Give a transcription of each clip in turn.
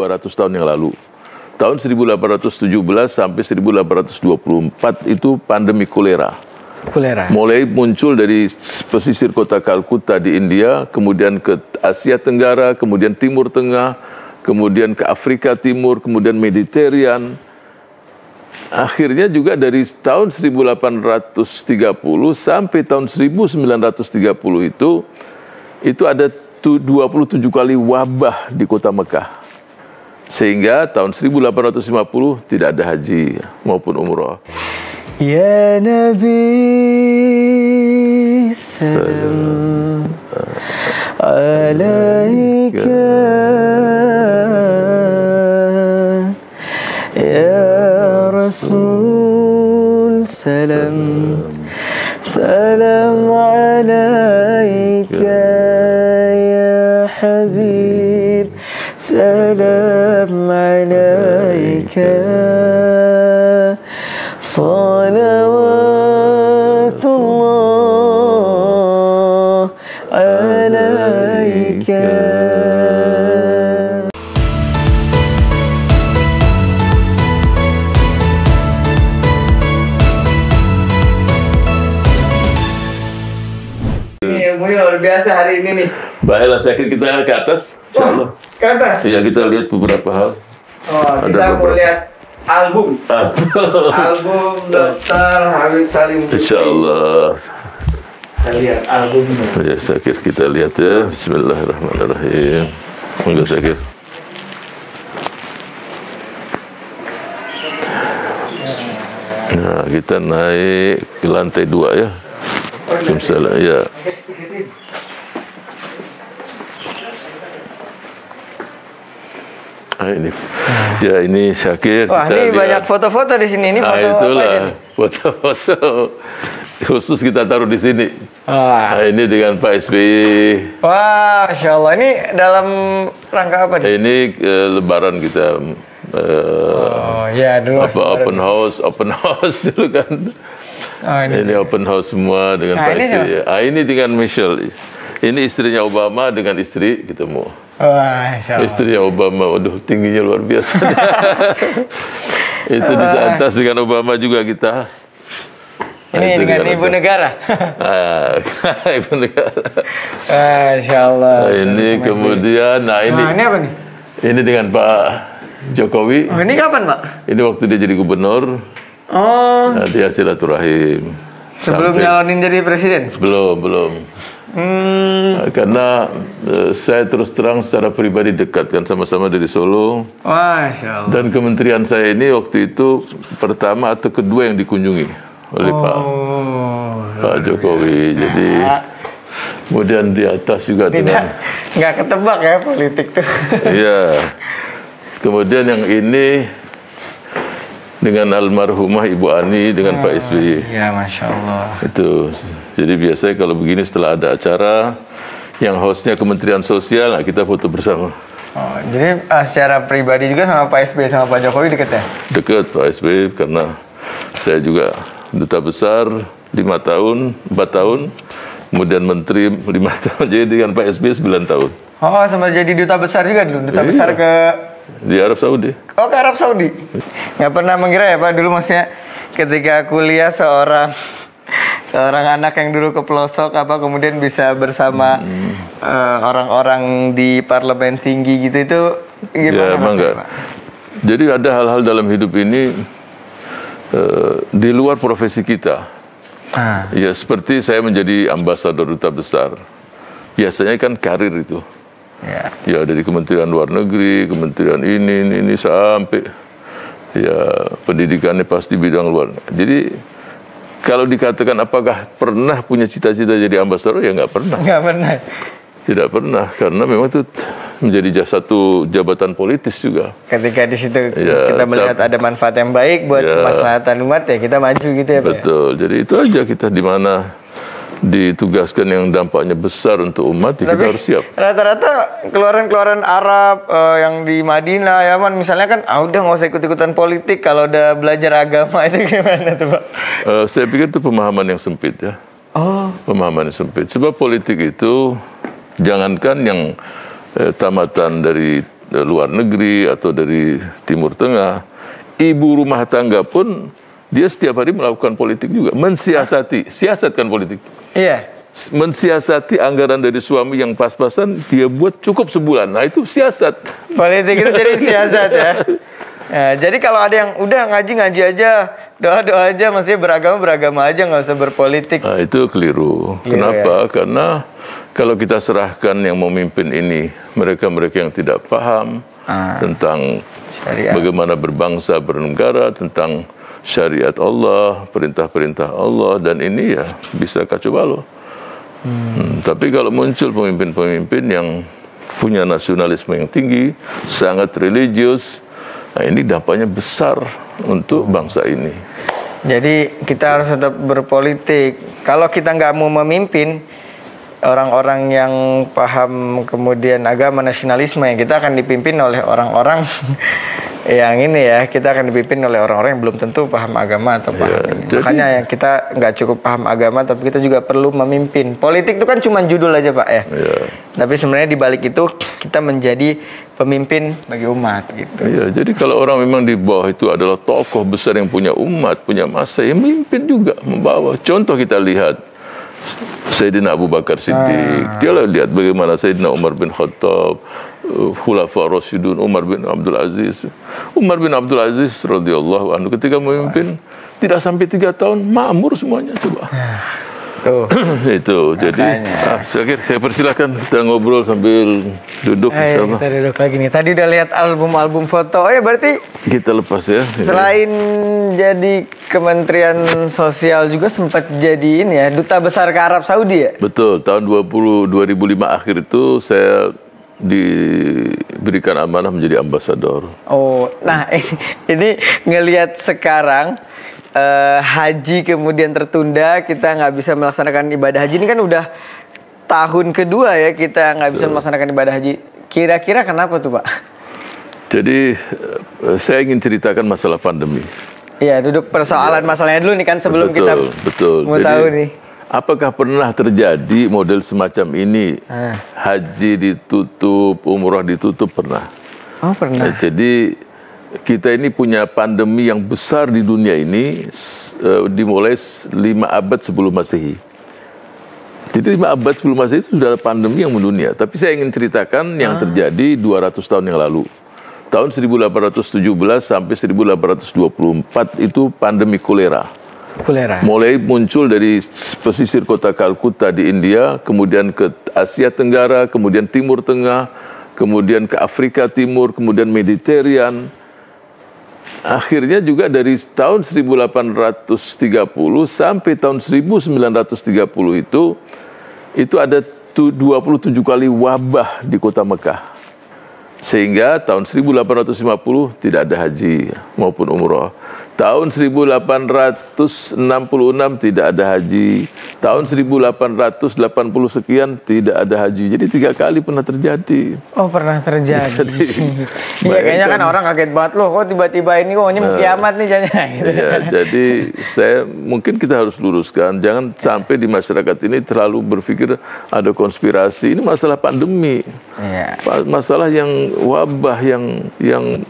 200 tahun yang lalu. Tahun 1817 sampai 1824 itu pandemi kolera. Mulai muncul dari pesisir kota Kalkuta di India, kemudian ke Asia Tenggara, kemudian Timur Tengah, kemudian ke Afrika Timur, kemudian Mediterranean. Akhirnya juga dari tahun 1830 sampai tahun 1930 itu ada 27 kali wabah di kota Mekah. Sehingga tahun 1850 tidak ada haji maupun umrah. Ya Nabi salam alaika ya Rasul salam salam alaika ya Habib salam alaika salawatullah alaika. Ini ilmunya luar biasa hari ini nih. Baiklah, saya kira kita ke atas, insyaallah. Ke atas? Ya, kita lihat beberapa hal. Kita mau lihat album Dr. Habib Salim. Insyaallah. Kita lihat albumnya. Ya, Syakir, kita lihat ya. Bismillahirrahmanirrahim. Monggo Syakir. Nah, kita naik ke lantai 2 ya. Waalaikumsalam ya. Ini ya, ini Syakir. Wah, ini banyak foto-foto di sini. Ini foto itulah apa aja? foto-foto khusus kita taruh di sini. Wah. Ini dengan Pak SBY. Wah, Masya Allah. Ini dalam rangka apa nih? Ini Lebaran kita. Oh ya, dulu open house dulu kan. Oh, ini open house semua dengan Pak SBY. Ini dengan Michelle. Ini istrinya Obama dengan istri ketemu. Wah, Masya Allah. Istrinya Obama, waduh, tingginya luar biasa. Itu di atas dengan Obama juga kita. Ini dengan Ibu Negara. Ibu Negara. Masya Allah. Ini kemudian, ini apa nih? Ini dengan Pak Jokowi. Oh, ini kapan, Pak? Ini waktu dia jadi gubernur. Oh. Dia silaturahim. Sebelum nyalonin jadi presiden? Belum. Karena saya terus terang secara pribadi dekat kan, sama-sama dari Solo. Masya Allah. Dan kementerian saya ini waktu itu pertama atau kedua yang dikunjungi oleh Pak Jokowi. Jadi kemudian di atas juga nggak ketebak ya politik tuh. Iya. Kemudian yang ini dengan almarhumah Ibu Ani dengan Pak SBY. Ya, Masya Allah. Itu. Jadi biasanya kalau begini setelah ada acara yang hostnya Kementerian Sosial, nah kita foto bersama. Oh, jadi secara pribadi juga sama Pak SBY sama Pak Jokowi dekat ya? Dekat Pak SBY karena saya juga duta besar 4 tahun, kemudian menteri 5 tahun, jadi dengan Pak SBY 9 tahun. Oh, sama jadi duta besar juga dulu, duta besar ke di Arab Saudi. Oh, ke Arab Saudi. Nggak pernah mengira ya Pak, dulu maksudnya ketika kuliah seorang anak yang dulu ke pelosok kemudian bisa bersama orang-orang di parlemen tinggi gitu, itu gimana ya, Pak? Jadi ada hal-hal dalam hidup ini di luar profesi kita. Ya, seperti saya menjadi ambasador duta besar. Biasanya kan karir itu. Ya, dari Kementerian Luar Negeri, Kementerian ini sampai ya pendidikannya pasti bidang luar. Jadi kalau dikatakan apakah pernah punya cita-cita jadi ambasador, ya nggak pernah. Nggak pernah. Tidak pernah, karena memang itu menjadi satu jabatan politis juga. Ketika di situ kita melihat ada manfaat yang baik buat kemaslahatan umat, ya kita maju gitu ya Pak. Betul. Jadi itu aja, kita di mana ditugaskan yang dampaknya besar untuk umat, kita harus siap. Rata-rata keluaran Arab yang di Madinah, Yaman misalnya kan, udah nggak usah ikut-ikutan politik kalau udah belajar agama, itu gimana tuh Pak? Saya pikir itu pemahaman yang sempit ya. Pemahaman yang sempit. Sebab politik itu jangankan yang tamatan dari luar negeri atau dari Timur Tengah, ibu rumah tangga pun dia setiap hari melakukan politik juga, siasatkan politik. Iya. Mensiasati anggaran dari suami yang pas-pasan, dia buat cukup sebulan. Nah, itu siasat. Politik itu jadi siasat ya. Ya, jadi kalau ada yang udah ngaji aja, doa aja, maksudnya beragama aja, nggak usah berpolitik. Nah, itu keliru. Kenapa? Ya? Karena kalau kita serahkan yang memimpin ini, mereka yang tidak paham tentang syariat, bagaimana berbangsa, bernegara, tentang syariat Allah, perintah-perintah Allah, dan ini ya bisa kacau balau. Tapi kalau muncul pemimpin-pemimpin yang punya nasionalisme yang tinggi, sangat religius, nah ini dampaknya besar untuk bangsa ini. Jadi kita harus tetap berpolitik. Kalau kita nggak mau memimpin orang-orang yang paham kemudian agama nasionalisme, kita akan dipimpin oleh orang-orang yang ini ya, kita akan dipimpin oleh orang-orang yang belum tentu paham agama atau paham ini. Makanya ya, kita nggak cukup paham agama, tapi kita juga perlu memimpin. Politik itu kan cuma judul aja Pak ya. Tapi sebenarnya di balik itu kita menjadi pemimpin bagi umat gitu. Iya, jadi kalau orang memang di bawah itu adalah tokoh besar yang punya umat, punya massa, yang memimpin juga, membawa. Contoh kita lihat Sayyidina Abu Bakar Siddiq. Dia lihat bagaimana Sayyidina Umar bin Khattab, Khulafa Rasyidun, Umar bin Abdul Aziz. Umar bin Abdul Aziz radhiyallahu anhu ketika memimpin tidak sampai 3 tahun makmur semuanya, coba. Itu. Jadi saya persilakan kita ngobrol sambil duduk. Kita duduk lagi nih. Tadi udah lihat album foto. Oh ya, berarti kita lepas ya. Selain jadi Kementerian Sosial juga sempat jadi ini ya, Duta Besar ke Arab Saudi ya? Betul. Tahun 2005 akhir itu saya diberikan amanah menjadi ambasador. Oh, nah ini ngelihat sekarang haji kemudian tertunda, kita nggak bisa melaksanakan ibadah haji. Ini kan udah tahun kedua ya kita nggak bisa melaksanakan ibadah haji. Kira-kira kenapa tuh Pak? Jadi saya ingin ceritakan masalah pandemi. Iya, duduk persoalan masalahnya dulu nih kan sebelum kita mau tahu nih. Apakah pernah terjadi model semacam ini? Haji ditutup, umroh ditutup, pernah? Oh, pernah. Jadi kita ini punya pandemi yang besar di dunia ini dimulai 5 abad sebelum Masehi. Jadi 5 abad sebelum Masehi itu sudah ada pandemi yang mendunia. Tapi saya ingin ceritakan yang terjadi 200 tahun yang lalu. Tahun 1817 sampai 1824 itu pandemi kolera. Mulai muncul dari pesisir kota Kalkuta di India, kemudian ke Asia Tenggara, kemudian Timur Tengah, kemudian ke Afrika Timur, kemudian Mediterranean. Akhirnya juga dari tahun 1830 sampai tahun 1930 itu ada 27 kali wabah di kota Mekah. Sehingga tahun 1850 tidak ada haji maupun umroh. Tahun 1866 tidak ada haji. Tahun 1880 sekian tidak ada haji. Jadi 3 kali pernah terjadi. Oh, pernah terjadi. Iya, kayaknya kan orang kaget banget loh, kok tiba-tiba ini kok mau kiamat nih jangan. Ya, jadi mungkin kita harus luruskan, jangan sampai di masyarakat ini terlalu berpikir ada konspirasi. Ini masalah pandemi. Masalah yang wabah yang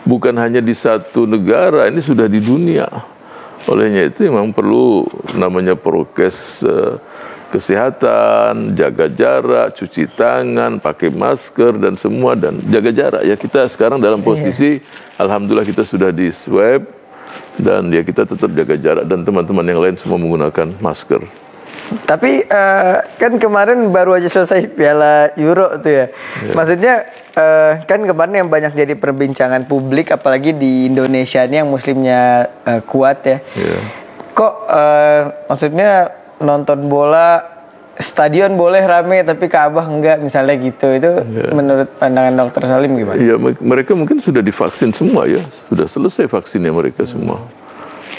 bukan hanya di satu negara, ini sudah di dunia. Olehnya itu memang perlu namanya prokes kesehatan, jaga jarak, cuci tangan, pakai masker dan semua, dan jaga jarak. Ya, kita sekarang dalam posisi alhamdulillah kita sudah di swab, dan ya kita tetap jaga jarak, dan teman-teman yang lain semua menggunakan masker. Tapi kan kemarin baru aja selesai Piala Euro tuh ya. Maksudnya kan kemarin yang banyak jadi perbincangan publik, apalagi di Indonesia ini yang muslimnya kuat ya. Kok maksudnya nonton bola stadion boleh rame tapi Ka'bah enggak, misalnya gitu. Itu menurut pandangan Dr. Salim gimana? Iya, mereka mungkin sudah divaksin semua ya. Sudah selesai vaksinnya mereka semua.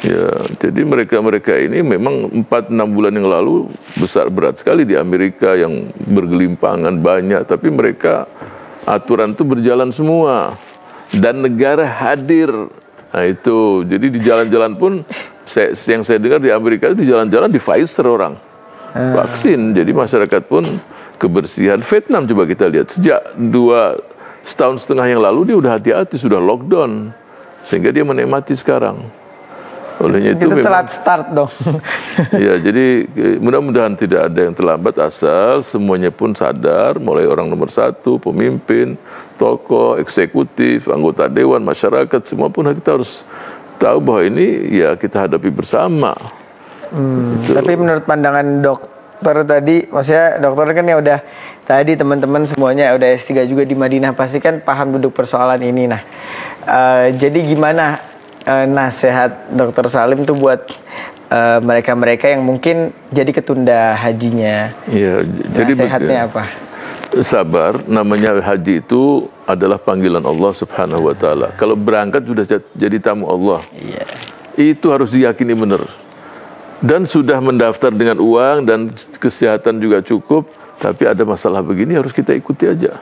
Ya, jadi mereka ini memang 4-6 bulan yang lalu berat sekali di Amerika yang bergelimpangan banyak, tapi mereka aturan itu berjalan semua dan negara hadir. Nah itu, jadi di jalan-jalan pun yang saya dengar di Amerika itu di jalan-jalan di Pfizer orang vaksin. Jadi masyarakat pun kebersihan. Vietnam coba kita lihat sejak setahun setengah yang lalu dia udah hati-hati, sudah lockdown, sehingga dia menikmati sekarang. Olehnya itu kita telat start dong. Ya, jadi mudah-mudahan tidak ada yang terlambat, asal semuanya pun sadar, mulai orang nomor satu, pemimpin, tokoh, eksekutif, anggota dewan, masyarakat, semua pun kita harus tahu bahwa ini ya kita hadapi bersama. Tapi menurut pandangan dokter tadi, maksudnya dokter kan ya udah tadi teman-teman semuanya udah S3 juga di Madinah, pasti kan paham duduk persoalan ini. Nah, jadi gimana nasihat Dokter Salim tuh buat mereka-mereka yang mungkin jadi ketunda hajinya? Ya, jadi nasihatnya apa? Sabar, namanya haji itu adalah panggilan Allah Subhanahu wa taala. Kalau berangkat sudah jadi tamu Allah. Iya. Itu harus diyakini benar. Dan sudah mendaftar dengan uang dan kesehatan juga cukup, tapi ada masalah begini harus kita ikuti aja.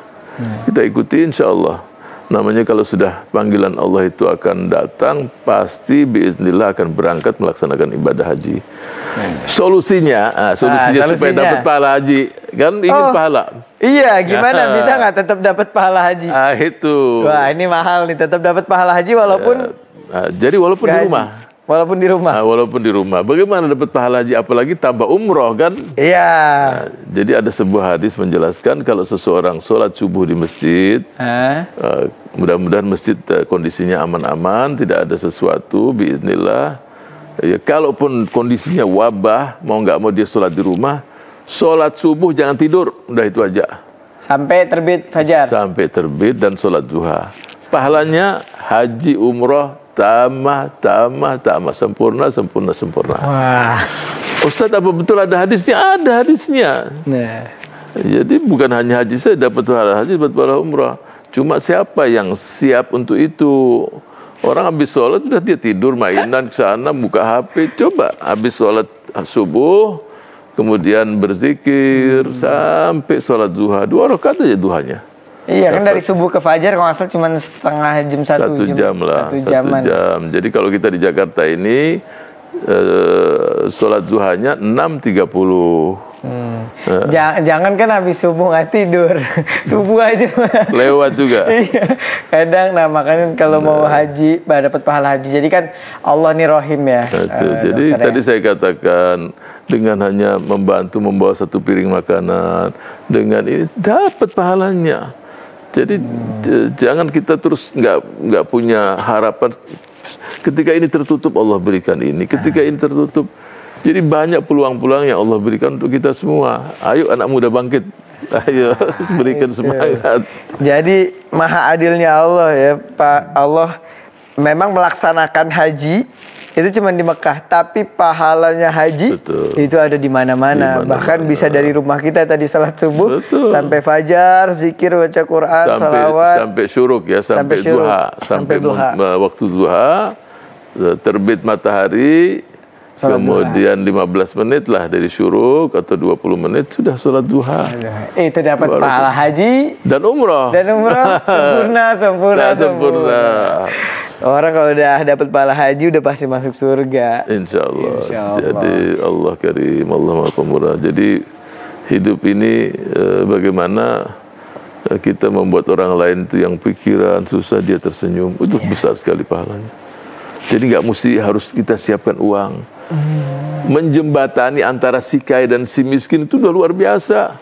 Kita ikuti insya Allah. Namanya kalau sudah panggilan Allah itu akan datang, pasti biiznillah akan berangkat melaksanakan ibadah haji. Solusinya supaya dapat pahala haji, kan ingin pahala. Iya, gimana bisa nggak tetap dapat pahala haji? Itu. Wah, ini mahal nih, tetap dapat pahala haji walaupun jadi walaupun di rumah. Walaupun di rumah. Walaupun di rumah. Bagaimana dapat pahala haji? Apalagi tambah umroh kan? Iya. Jadi ada sebuah hadis menjelaskan kalau seseorang sholat subuh di masjid, mudah-mudahan masjid kondisinya aman-aman, tidak ada sesuatu, biiznillah. Ya, kalaupun kondisinya wabah, mau nggak mau dia sholat di rumah, sholat subuh jangan tidur, udah itu aja. Sampai terbit fajar. Sampai terbit dan sholat duha. Pahalanya haji umroh tamah, sempurna. Wah. Ustadz, apa betul ada hadisnya? Ada hadisnya. Nah. Jadi bukan hanya haji saya dapat pahala haji, dapat pahala umrah. Cuma siapa yang siap untuk itu? Orang habis sholat sudah dia tidur, mainan ke sana, buka HP. Coba habis sholat subuh, kemudian berzikir sampai sholat duha, 2 rakaat aja duhanya. Iya kan, dari subuh ke fajar kalau nggak salah cuma setengah jam, satu jam lah. 1 jam. Jadi kalau kita di Jakarta ini sholat duhanya 6.30. Jangan kan habis subuh nggak tidur, subuh aja lewat juga. Iya, kadang. Nah makanya kalau mau haji, dapat pahala haji. Jadi kan Allah nih Rohim ya. Jadi tadi saya katakan, dengan hanya membantu membawa 1 piring makanan, dengan ini dapat pahalanya. Jadi jangan kita terus nggak punya harapan. Ketika ini tertutup Allah berikan ini, ketika ini tertutup. Jadi banyak peluang-peluang yang Allah berikan untuk kita semua. Ayo anak muda bangkit, ayo berikan semangat. Jadi maha adilnya Allah ya Pak. Allah memang melaksanakan haji itu cuma di Mekah, tapi pahalanya haji itu ada di mana-mana. Bahkan bisa dari rumah kita tadi salat subuh sampai fajar, zikir, baca Quran, salawat, sampai syuruk ya, sampai duha, sampai waktu duha, terbit matahari, kemudian 15 menit lah dari syuruk atau 20 menit sudah sholat duha. Itu dapat pahala haji dan umrah. Sempurna. Orang kalau udah dapat pahala haji udah pasti masuk surga. Insya Allah. Jadi Allah Karim, Allah Maha Pemurah. Jadi hidup ini bagaimana kita membuat orang lain itu yang pikiran susah dia tersenyum, itu besar sekali pahalanya. Jadi nggak mesti harus kita siapkan uang. Menjembatani antara si kaya dan si miskin itu udah luar biasa.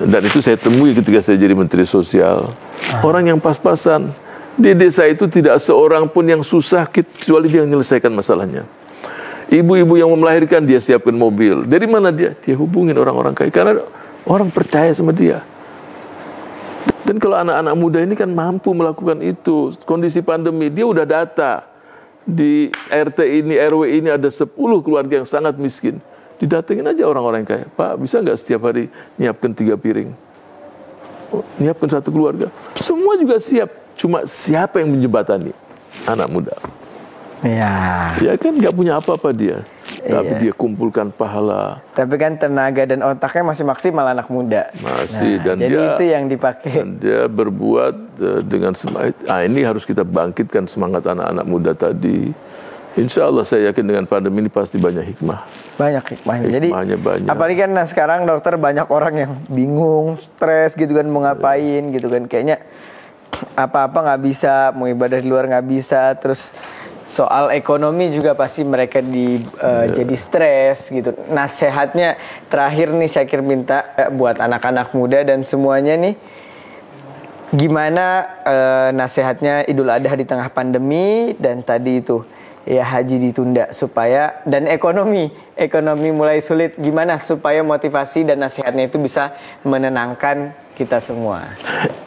Dan itu saya temui ketika saya jadi Menteri Sosial. Orang yang pas-pasan. Di desa itu tidak seorang pun yang susah kecuali dia menyelesaikan masalahnya. Ibu-ibu yang melahirkan dia siapkan mobil. Dari mana dia? Dia hubungin orang-orang kaya karena orang percaya sama dia. Dan kalau anak-anak muda ini kan mampu melakukan itu. Kondisi pandemi dia udah data. Di RT ini, RW ini ada 10 keluarga yang sangat miskin. Didatengin aja orang-orang yang kaya. Pak, bisa nggak setiap hari nyiapkan 3 piring? Nyiapkan 1 keluarga. Semua juga siap. Cuma siapa yang menjembatani? Anak muda. Ya kan nggak punya apa-apa dia. Tapi dia kumpulkan pahala. Tapi kan tenaga dan otaknya masih maksimal anak muda. Masih, dan jadi itu yang dipakai. Dan dia berbuat dengan semangat. Ini harus kita bangkitkan semangat anak-anak muda tadi. Insya Allah saya yakin dengan pandemi ini pasti banyak hikmah. Banyak hikmahnya. Jadi banyak. apalagi kan sekarang dokter banyak orang yang bingung, stres gitu kan, mau ngapain gitu kan. Kayaknya apa-apa nggak bisa, mau ibadah di luar nggak bisa. Terus soal ekonomi juga pasti mereka jadi stres gitu. Nasihatnya terakhir nih Syakir minta buat anak-anak muda dan semuanya nih, gimana nasihatnya Idul Adha di tengah pandemi dan tadi itu ya haji ditunda supaya, dan ekonomi mulai sulit, gimana supaya motivasi dan nasihatnya itu bisa menenangkan kita semua.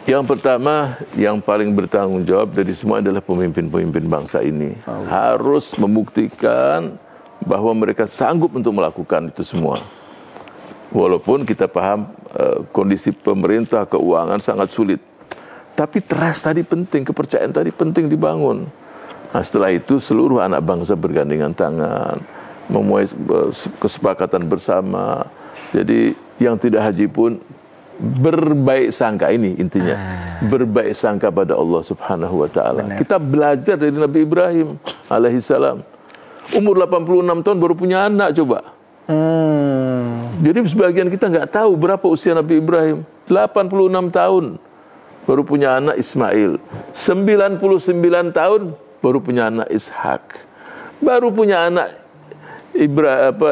Yang pertama, yang paling bertanggung jawab dari semua adalah pemimpin-pemimpin bangsa ini. Harus membuktikan bahwa mereka sanggup untuk melakukan itu semua. Walaupun kita paham kondisi pemerintah, keuangan sangat sulit. Tapi trust tadi penting, kepercayaan tadi penting dibangun. Nah, setelah itu seluruh anak bangsa bergandengan tangan, memuai kesepakatan bersama. Jadi yang tidak haji pun berbaik sangka, ini intinya. Berbaik sangka pada Allah Subhanahu wa taala. Kita belajar dari Nabi Ibrahim alaihissalam. Umur 86 tahun baru punya anak, coba. Jadi sebagian kita nggak tahu berapa usia Nabi Ibrahim. 86 tahun baru punya anak Ismail. 99 tahun baru punya anak Ishak. Baru punya anak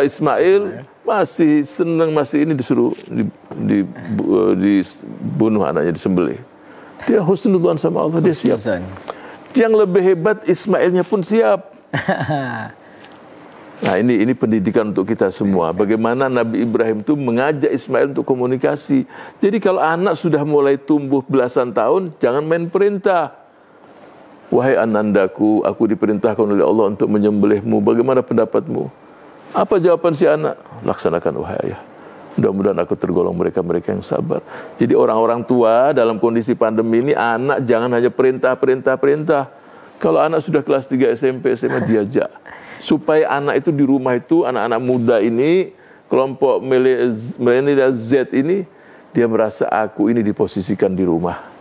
Ismail, masih senang, masih ini disuruh dibunuh anaknya, disembelih. Dia husnudzon sama Allah, dia siap. Yang lebih hebat, Ismailnya pun siap. Nah, ini pendidikan untuk kita semua. Bagaimana Nabi Ibrahim itu mengajak Ismail untuk komunikasi. Jadi kalau anak sudah mulai tumbuh belasan tahun, jangan main perintah. Wahai anandaku, aku diperintahkan oleh Allah untuk menyembelihmu. Bagaimana pendapatmu? Apa jawaban si anak? Laksanakan wahai ayah. Mudah-mudahan aku tergolong mereka-mereka yang sabar. Jadi orang-orang tua dalam kondisi pandemi ini, anak jangan hanya perintah. Kalau anak sudah kelas 3 SMP, SMA, diajak. Supaya anak itu di rumah itu, anak-anak muda ini, kelompok milenial Z ini, dia merasa aku ini diposisikan di rumah.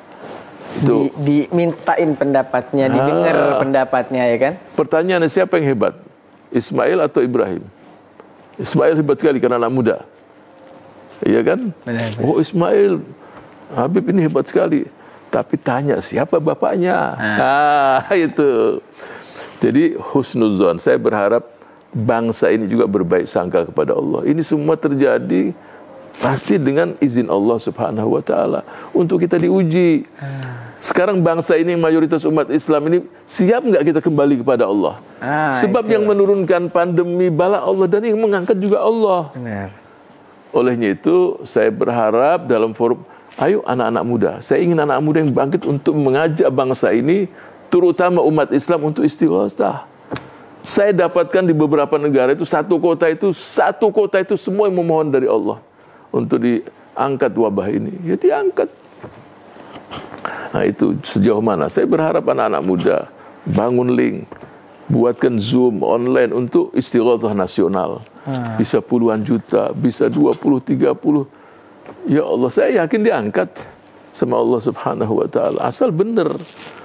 Dimintain pendapatnya, didengar pendapatnya, ya kan? Pertanyaannya, siapa yang hebat? Ismail atau Ibrahim? Ismail hebat sekali karena anak muda. Iya kan? Benar. Oh, Ismail, Habib ini hebat sekali. Tapi tanya siapa bapaknya? Itu. Jadi husnuzon, saya berharap bangsa ini juga berbaik sangka kepada Allah. Ini semua terjadi pasti dengan izin Allah Subhanahu wa taala, untuk kita diuji. Sekarang bangsa ini, mayoritas umat Islam ini, siap nggak kita kembali kepada Allah? Sebab yang menurunkan pandemi bala Allah, dan yang mengangkat juga Allah. Benar. Olehnya itu saya berharap dalam forum, ayo anak-anak muda, saya ingin anak muda yang bangkit untuk mengajak bangsa ini, terutama umat Islam, untuk istighatsah. Saya dapatkan di beberapa negara itu satu kota itu semua yang memohon dari Allah untuk diangkat wabah ini. Ya diangkat. Nah, itu sejauh mana? Saya berharap anak-anak muda bangun link, buatkan Zoom online untuk istighatsah nasional. Bisa puluhan juta, bisa 20, 30. Ya Allah, saya yakin diangkat sama Allah Subhanahu wa taala. Asal benar.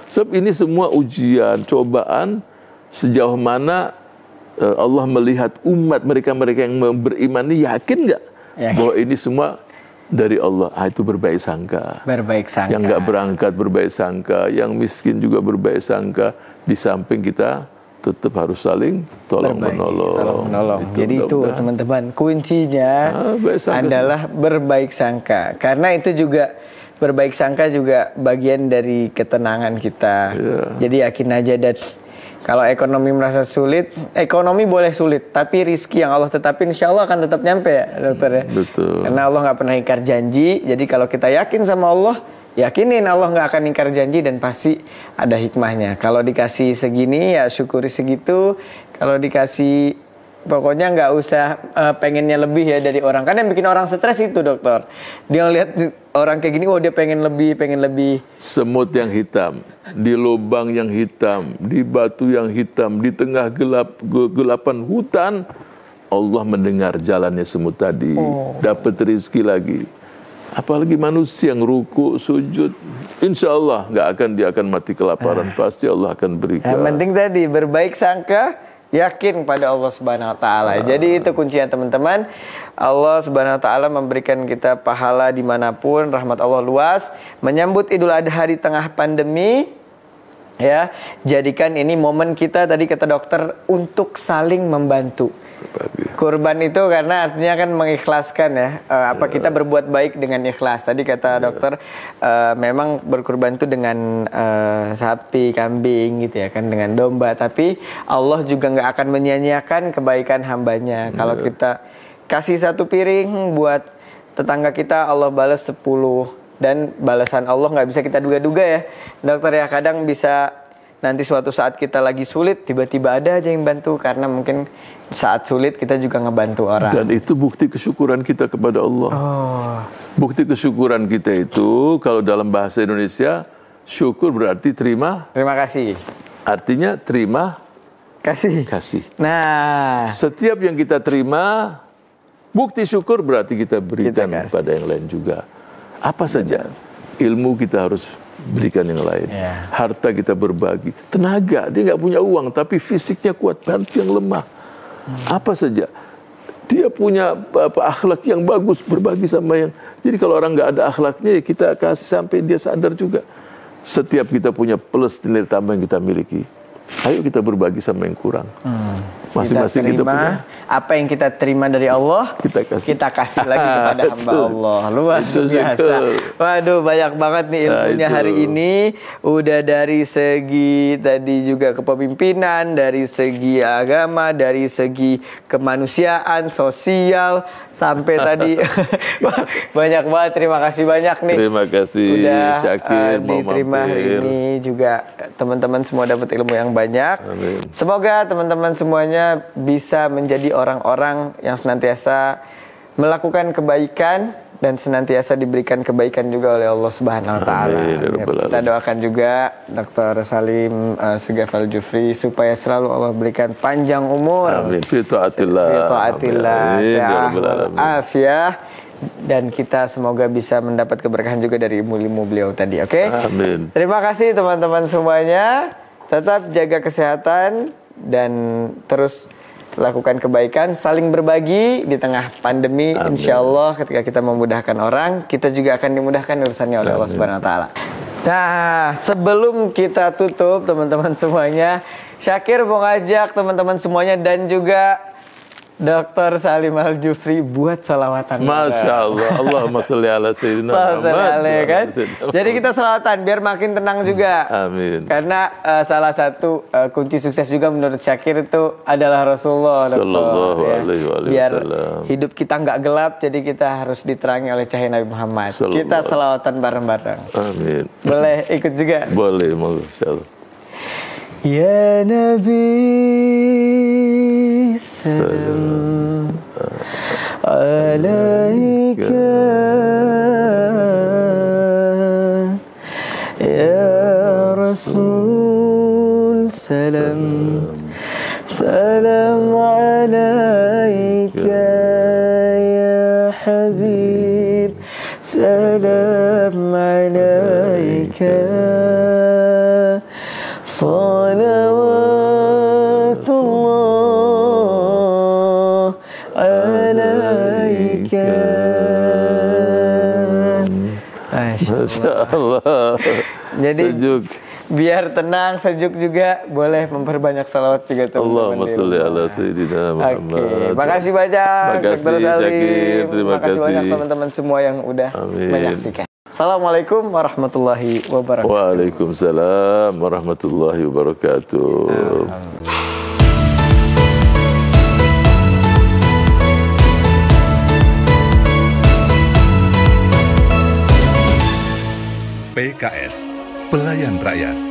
Sebab ini semua ujian, cobaan, sejauh mana Allah melihat umat mereka-mereka yang beriman ini, yakin nggak bahwa ini semua dari Allah? Itu berbaik sangka. Berbaik sangka. Yang nggak berangkat berbaik sangka, yang miskin juga berbaik sangka. Di samping kita tetap harus saling tolong menolong. Jadi itu teman-teman, kuncinya adalah berbaik sangka. Karena itu juga, berbaik sangka juga bagian dari ketenangan kita. Jadi yakin aja. Dan kalau ekonomi merasa sulit, ekonomi boleh sulit, tapi rizki yang Allah tetapin insya Allah akan tetap nyampe, ya dokter ya. Betul. Karena Allah nggak pernah ingkar janji. Jadi kalau kita yakin sama Allah, yakinin Allah nggak akan ingkar janji dan pasti ada hikmahnya. Kalau dikasih segini ya syukuri segitu. Kalau dikasih, pokoknya nggak usah pengennya lebih ya dari orang. Kan yang bikin orang stres itu dokter. Dia ngeliat orang kayak gini, oh dia pengen lebih. Semut yang hitam, di lubang yang hitam, di batu yang hitam, di tengah gelapan hutan, Allah mendengar jalannya semut tadi, dapat rezeki lagi. Apalagi manusia yang ruku, sujud, insya Allah dia akan mati kelaparan, pasti Allah akan berikan. Yang penting tadi berbaik sangka, yakin pada Allah Subhanahu wa taala. Jadi itu kuncinya teman-teman. Allah Subhanahu wa taala memberikan kita pahala dimanapun, rahmat Allah luas. Menyambut Idul Adha di tengah pandemi, ya, jadikan ini momen kita, tadi kata dokter, untuk saling membantu. Kurban itu karena artinya kan mengikhlaskan ya, kita berbuat baik dengan ikhlas. Tadi kata dokter, memang berkurban itu dengan sapi, kambing gitu ya kan, dengan domba. Tapi Allah juga nggak akan menyia-nyiakan kebaikan hambanya. Kalau kita kasih 1 piring buat tetangga kita, Allah balas 10. Dan balasan Allah nggak bisa kita duga-duga ya dokter ya. Kadang bisa nanti suatu saat kita lagi sulit, tiba-tiba ada aja yang bantu. Karena mungkin saat sulit kita juga ngebantu orang. Dan itu bukti kesyukuran kita kepada Allah. Bukti kesyukuran kita itu, kalau dalam bahasa Indonesia, syukur berarti terima kasih. Artinya terima kasih. Nah, setiap yang kita terima, bukti syukur berarti kita berikan kepada yang lain juga. Apa saja, ilmu kita harus berikan yang lain. Harta kita berbagi. Tenaga, dia nggak punya uang, tapi fisiknya kuat, bantu yang lemah. Apa saja, dia punya akhlak yang bagus, berbagi sama yang. Jadi kalau orang nggak ada akhlaknya, ya kita kasih sampai dia sadar juga. Setiap kita punya plus nilai tambah yang kita miliki, ayo kita berbagi sama yang kurang. Masing-masing kita punya. Apa yang kita terima dari Allah, kita kasih lagi kepada hamba Allah. Luar biasa. Waduh, banyak banget nih ilmunya hari ini. Udah dari segi tadi juga kepemimpinan, dari segi agama, dari segi kemanusiaan, sosial, sampai tadi banyak banget. Terima kasih banyak nih. Terima kasih udah Syakir mau diterima hari ini juga. Teman-teman semua dapat ilmu yang banyak. Amin. Semoga teman-teman semuanya bisa menjadi orang-orang yang senantiasa melakukan kebaikan dan senantiasa diberikan kebaikan juga oleh Allah Subhanahu wa taala. Kita doakan juga Dr. Salim Segaf Al-Jufri supaya selalu Allah berikan panjang umur. Amin. Fi taatillah. Afiyah. Dan kita semoga bisa mendapat keberkahan juga dari ilmu-ilmu beliau tadi, oke? Amin. Terima kasih teman-teman semuanya. Tetap jaga kesehatan dan terus lakukan kebaikan, saling berbagi di tengah pandemi. Insya Allah ketika kita memudahkan orang, kita juga akan dimudahkan urusannya oleh Allah Subhanahu wa taala. Nah, sebelum kita tutup teman-teman semuanya, Syakir mau ngajak teman-teman semuanya dan juga Dr. Salim Al-Jufri buat salawatan. Masya Allah. Allahumma salli ala sayyidina Muhammad. Kan? Jadi kita salawatan biar makin tenang juga. Amin. Karena salah satu kunci sukses juga menurut Syakir itu adalah Rasulullah. Sallallahu alaihi wasallam. Biar hidup kita nggak gelap, jadi kita harus diterangi oleh cahaya Nabi Muhammad. Kita salawatan bareng-bareng. Amin. Boleh ikut juga? Boleh, Masya Allah. Ya Nabi salam alaika ya Rasul salam salam alaika ya Habib salam alaika salawatullah alaika. Masya Allah. Jadi sejuk. Biar tenang, sejuk juga, boleh memperbanyak salawat juga teman-teman. Allahumma sholli ala sayyidina Muhammad. Makasih banyak Makasih Syakir. Terima kasih banyak teman-teman semua yang udah menyaksikan. Assalamualaikum warahmatullahi wabarakatuh. Waalaikumsalam warahmatullahi wabarakatuh. PKS, Pelayan Rakyat.